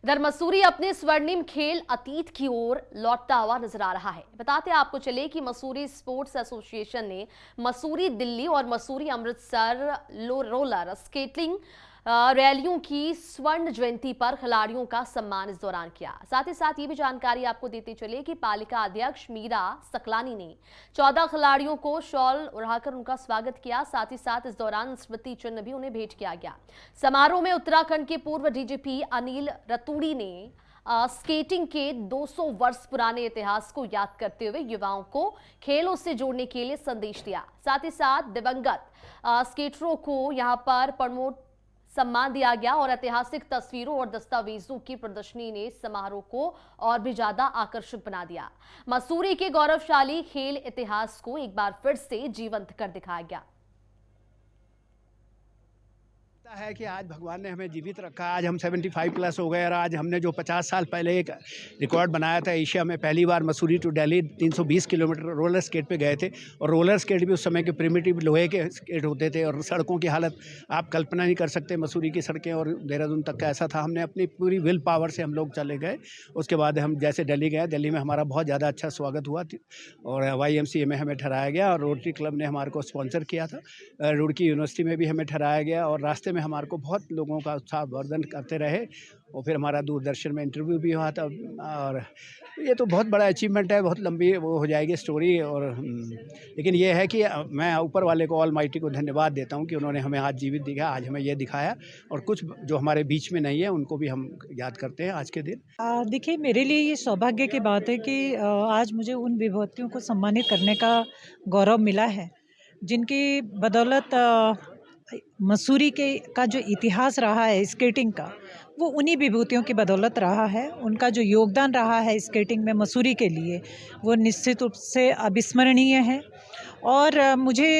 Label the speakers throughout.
Speaker 1: इधर मसूरी अपने स्वर्णिम खेल अतीत की ओर लौटता हुआ नजर आ रहा है। बताते आपको चले कि मसूरी स्पोर्ट्स एसोसिएशन ने मसूरी दिल्ली और मसूरी अमृतसर रोलर स्केटिंग रैलियों की स्वर्ण जयंती पर खिलाड़ियों का सम्मान इस दौरान किया। साथ ही साथ ये भी जानकारी आपको देते चले कि पालिका अध्यक्ष मीरा सकलानी ने 14 खिलाड़ियों को शॉल ओढ़ाकर उनका स्वागत किया। साथ ही साथ इस दौरान स्मृति चिन्ह भी उन्हें भेंट किया गया। समारोह में उत्तराखंड के पूर्व डीजीपी अनिल रतूड़ी ने स्केटिंग के 200 वर्ष पुराने इतिहास को याद करते हुए युवाओं को खेलों से जोड़ने के लिए संदेश दिया। साथ ही साथ दिवंगत स्केटरों को यहां पर प्रमोट सम्मान दिया गया और ऐतिहासिक तस्वीरों और दस्तावेजों की प्रदर्शनी ने समारोह को और भी ज्यादा आकर्षक बना दिया। मसूरी के गौरवशाली खेल इतिहास को एक बार फिर से जीवंत कर दिखाया गया।
Speaker 2: है कि आज भगवान ने हमें जीवित रखा। आज हम 75 प्लस हो गए और आज हमने जो 50 साल पहले एक रिकॉर्ड बनाया था एशिया में, पहली बार Mussoorie to Delhi 320 kilometre roller skate पे गए थे। और रोलर स्केट भी उस समय के प्रिमिटिव लोहे के स्केट होते थे और सड़कों की हालत आप कल्पना नहीं कर सकते। मसूरी की सड़कें और देहरादून तक का ऐसा था। हमने अपनी पूरी विल पावर से हम लोग चले गए। उसके बाद हम जैसे दिल्ली गए, दिल्ली में हमारा बहुत ज़्यादा अच्छा स्वागत हुआ और YMCA में हमें ठहराया गया और रोटरी क्लब ने हमारे को स्पॉन्सर किया था। रुड़की यूनिवर्सिटी में भी हमें ठहराया गया और रास्ते में हमारे को बहुत लोगों का उत्साहवर्धन करते रहे और फिर हमारा दूरदर्शन में इंटरव्यू भी हुआ था। और ये तो बहुत बड़ा अचीवमेंट है, बहुत लंबी वो हो जाएगी स्टोरी। और लेकिन ये है कि मैं ऊपर वाले को ऑलमाइटी को धन्यवाद देता हूँ कि उन्होंने हमें आज जीवित दिखाया, आज हमें ये दिखाया और कुछ जो हमारे बीच में नहीं है उनको भी हम याद करते हैं आज के दिन।
Speaker 3: देखिए, मेरे लिए ये सौभाग्य की बात है कि आज मुझे उन विभूतियों को सम्मानित करने का गौरव मिला है, जिनकी बदौलत मसूरी के का जो इतिहास रहा है स्केटिंग का, वो उन्हीं विभूतियों की बदौलत रहा है। उनका जो योगदान रहा है स्केटिंग में मसूरी के लिए, वो निश्चित रूप से अविस्मरणीय है। और मुझे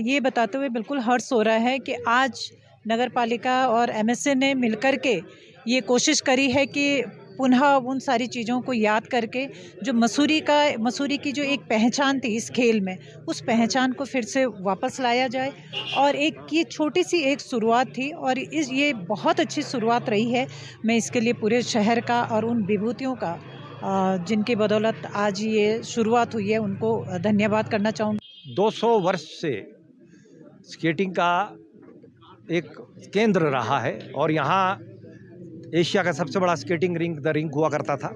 Speaker 3: ये बताते हुए बिल्कुल हर्ष हो रहा है कि आज नगर पालिका और MSA ने मिलकर के ये कोशिश करी है कि पुनः उन सारी चीज़ों को याद करके जो मसूरी की जो एक पहचान थी इस खेल में, उस पहचान को फिर से वापस लाया जाए। और एक ये छोटी सी एक शुरुआत थी और ये बहुत अच्छी शुरुआत रही है। मैं इसके लिए पूरे शहर का और उन विभूतियों का जिनकी बदौलत आज ये शुरुआत हुई है, उनको धन्यवाद करना चाहूँगी।
Speaker 4: 200 वर्ष से स्केटिंग का एक केंद्र रहा है और यहाँ एशिया का सबसे बड़ा स्केटिंग रिंक द रिंक हुआ करता था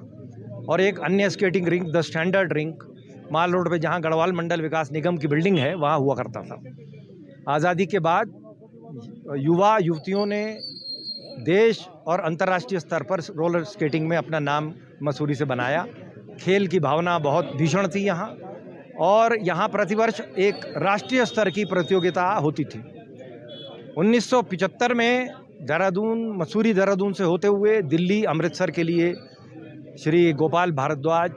Speaker 4: और एक अन्य skating rink the standard rink mall road पे जहाँ गढ़वाल मंडल विकास निगम की बिल्डिंग है वहाँ हुआ करता था। आज़ादी के बाद युवा युवतियों ने देश और अंतर्राष्ट्रीय स्तर पर रोलर स्केटिंग में अपना नाम मसूरी से बनाया। खेल की भावना बहुत भीषण थी यहाँ और यहाँ प्रतिवर्ष एक राष्ट्रीय स्तर की प्रतियोगिता होती थी। 1975 में मसूरी देहरादून से होते हुए दिल्ली अमृतसर के लिए श्री गोपाल भारद्वाज,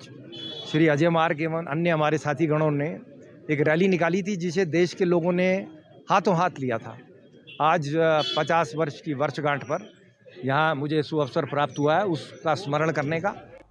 Speaker 4: श्री अजय मार्ग एवं अन्य हमारे साथी गणों ने एक रैली निकाली थी जिसे देश के लोगों ने हाथों हाथ लिया था। आज 50 वर्ष की वर्षगांठ पर यहाँ मुझे सुअवसर प्राप्त हुआ है उसका स्मरण करने का।